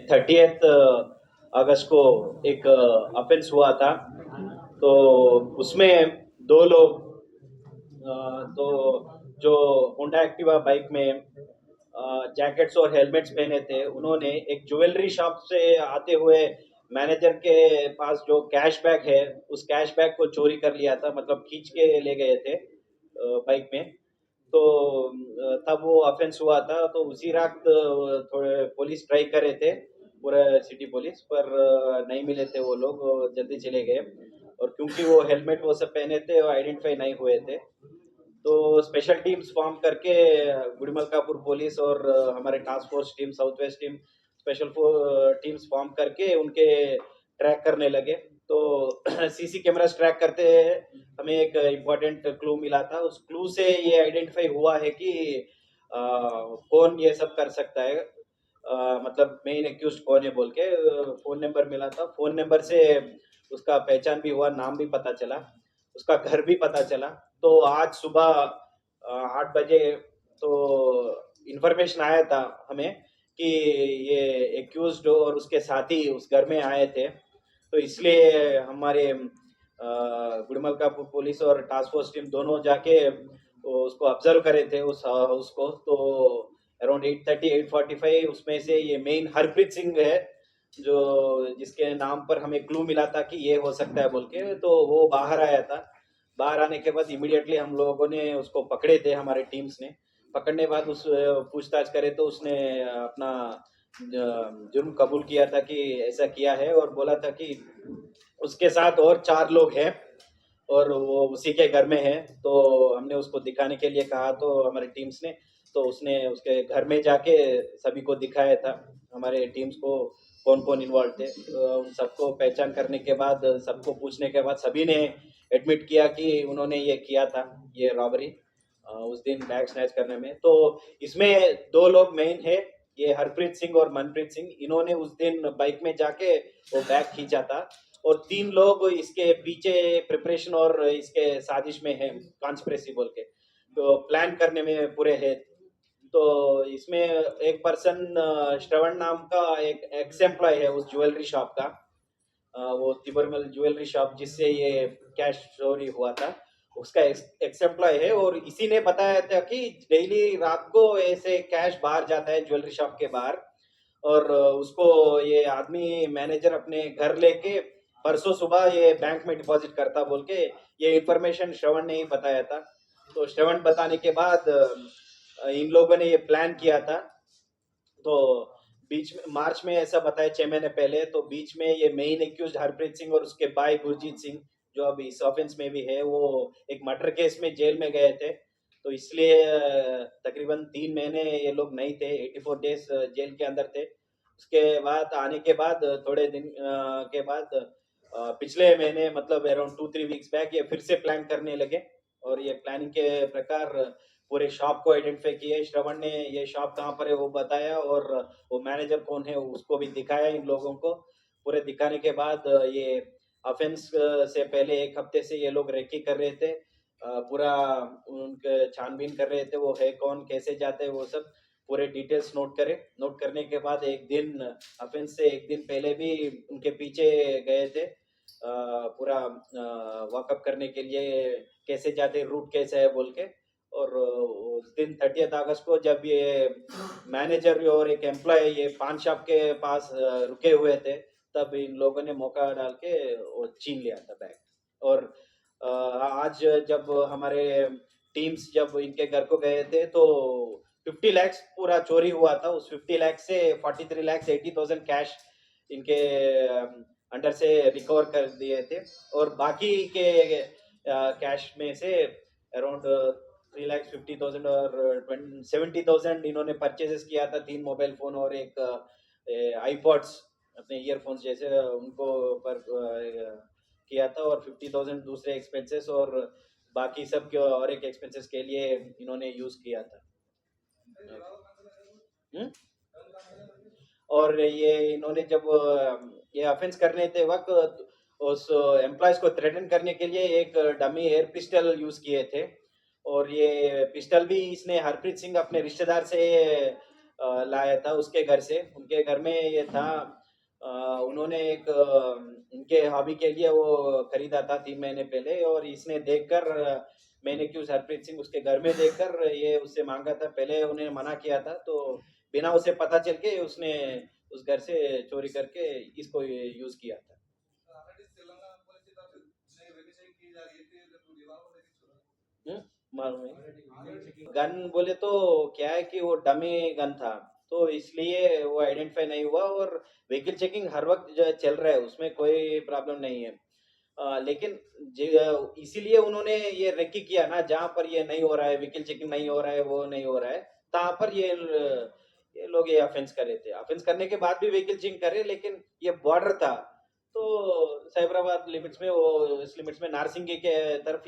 30th अगस्त को एक offence हुआ था। तो उसमें दो लोग तो जो होंडा एक्टिवा बाइक में जैकेट्स और हेलमेट्स पहने थे, उन्होंने एक ज्वेलरी शॉप से आते हुए मैनेजर के पास जो कैश बैग है, उस कैश बैग को चोरी कर लिया था, मतलब खींच के ले गए थे बाइक में। तो तब वो ऑफेंस हुआ था। तो उसी रात थोड़े पुलिस ट्राई कर रहे थे, पूरा सिटी पुलिस, पर नहीं मिले थे वो लोग, जल्दी चले गए। और क्योंकि वो हेलमेट वो सब पहने थे, वो आइडेंटिफाई नहीं हुए थे। तो स्पेशल टीम्स फॉर्म करके गुड़मलकापुर पुलिस और हमारे task force team, south west team, special teams form करके उनके ट्रैक करने लगे। तो सीसी कैमरास ट्रैक करते हमें एक इम्पोर्टेंट क्लू मिला था। उस क्लू से ये आइडेंटिफाई हुआ है कि कौन ये सब कर सकता है, मतलब मेन एक्यूज कौन है बोल के। फोन नंबर मिला था, फोन नंबर से उसका पहचान भी हुआ, नाम भी पता चला, उसका घर भी पता चला। तो आज सुबह 8 बजे तो इंफॉर्मेशन आया था हमें कि ये एक्यूज्ड और उसके साथी उस घर में आए थे। तो इसलिए हमारे गुड़मलकापुर पुलिस और टास्क फोर्स टीम दोनों जाके उसको ऑब्जर्व करे थे, उसको। तो अराउंड 8:30 8:45 उसमें से ये मेन हरप्रीत सिंह है, जो जिसके नाम पर हमें क्लू मिला था कि ये हो सकता है बोल के। तो वो बाहर आया था। बाहर आने के बाद इमीडिएटली हम लोगों ने उसको पकड़े थे, हमारे टीम्स ने। पकड़ने के बाद उस पूछताछ करे तो उसने अपना जुर्म कबूल किया था कि ऐसा किया है, और बोला था कि उसके साथ और 4 लोग हैं और वो उसी के घर में है। तो हमने उसको दिखाने के लिए कहा, तो हमारे टीम्स ने, तो उसने उसके घर में जाके सभी को दिखाया था, हमारे टीम्स को, कौन कौन इन्वॉल्व थे। उन सबको पहचान करने के बाद, सबको पूछने के बाद, सभी ने एडमिट किया कि उन्होंने ये किया था, ये रॉबरी उस दिन बैग स्नैच करने में। तो इसमें 2 लोग मेन है, ये हरप्रीत सिंह और मनप्रीत सिंह। इन्होंने उस दिन बाइक में जाके वो बैग खींचा था। और 3 लोग इसके पीछे प्रिपरेशन और इसके साजिश में है, कॉन्स्पिरेसी बोल के, तो प्लान करने में पूरे है। तो इसमें एक पर्सन श्रवण नाम का एक एक्स एम्प्लॉय है उस ज्वेलरी शॉप का, वो तिबरमल ज्वेलरी शॉप जिससे ये कैश चोरी हुआ था, उसका एक्स एम्प्लॉय है। और इसी ने बताया था कि डेली रात को ऐसे कैश बाहर जाता है ज्वेलरी शॉप के बाहर, और उसको ये आदमी मैनेजर अपने घर लेके परसों सुबह ये बैंक में डिपॉजिट करता बोल के, ये इंफॉर्मेशन श्रवण ने ही बताया था। तो श्रवण बताने के बाद इन लोगों ने ये प्लान किया था। तो बीच में मार्च में ऐसा बताया, 6 महीने पहले। तो बीच में ये मेन एक्यूज हरप्रीत सिंह और उसके भाई गुरजीत सिंह, जो अभी इस ऑफेंस में भी है, वो एक मर्डर केस में जेल में गए थे। तो इसलिए तकरीबन 3 महीने ये लोग नहीं थे, 84 डेज जेल के अंदर थे। उसके बाद आने के बाद थोड़े दिन के बाद पिछले महीने, मतलब अराउंड 2-3 वीक्स बैक, ये फिर से प्लान करने लगे। और ये प्लानिंग के प्रकार पूरे शॉप को आइडेंटिफाई किए। श्रवण ने ये शॉप कहाँ पर है वो बताया, और वो मैनेजर कौन है उसको भी दिखाया इन लोगों को। पूरे दिखाने के बाद ये ऑफेंस से पहले 1 हफ्ते से ये लोग रेकी कर रहे थे, पूरा उनके छानबीन कर रहे थे, वो है कौन, कैसे जाते हैं, वो सब पूरे डिटेल्स नोट करे। नोट करने के बाद एक दिन, ऑफेंस से एक दिन पहले भी उनके पीछे गए थे, पूरा वॉकअप करने के लिए, कैसे जाते, रूट कैसे है बोल के। और उस दिन 30 अगस्त को जब ये मैनेजर और एक एम्प्लॉय ये पान शॉप के पास रुके हुए थे, तब इन लोगों ने मौका डाल के वो छीन लिया था बैग। और आज जब हमारे टीम्स जब इनके घर को गए थे, तो 50 लाख पूरा चोरी हुआ था। उस 50 लाख से 43,80,000 कैश इनके अंडर से रिकवर कर दिए थे। और बाकी के कैश में से अराउंड 3,50,000 और 70,000 इन्होंने परचेजेस किया था, 3 मोबाइल फोन और एक आईपॉड्स, अपने ईयरफोन्स जैसे, उनको पर किया था। और 50,000 दूसरे एक्सपेंसेस, और बाकी सब के और एक एक्सपेंसेस के लिए इन्होंने यूज किया था। हम्म? और ये इन्होंने जब ये ऑफेंस करने थे वक्त, उस एम्प्लॉयज को थ्रेटन करने के लिए एक डमी एयर पिस्टल यूज किए थे। और ये पिस्टल भी इसने हरप्रीत सिंह अपने रिश्तेदार से लाया था उसके घर से। उनके घर में ये था, उन्होंने एक इनके हॉबी के लिए वो खरीदा था 3 महीने पहले, और इसने देखकर मैंने क्यों हरप्रीत सिंह उसके घर में देखकर ये उससे माँगा था। पहले उन्हें मना किया था, तो बिना उसे पता चल के उसने उस घर से चोरी करके इसको यूज़ किया था। हुँ, मालूम है। गन बोले तो क्या है कि वो डमी गन था, तो इसलिए वो आइडेंटिफ़ाई नहीं हुआ, और व्हीकल चेकिंग हर वक़्त जो चल रहा है, उसमें कोई प्रॉब्लम नहीं है। लेकिन इसीलिए उन्होंने ये रेकी किया ना, जहाँ पर ये नहीं हो रहा है, व्हीकल चेकिंग नहीं हो रहा है, वो नहीं हो रहा है, तहाँ पर ये लोग ये ऑफेंस करे थे। ऑफेंस करने के बाद भी व्हीकल चेकिंग करे, लेकिन ये बॉर्डर था, तो साइबराबाद लिमिट्स में, वो इस लिमिट्स में नारसिंगी के तरफ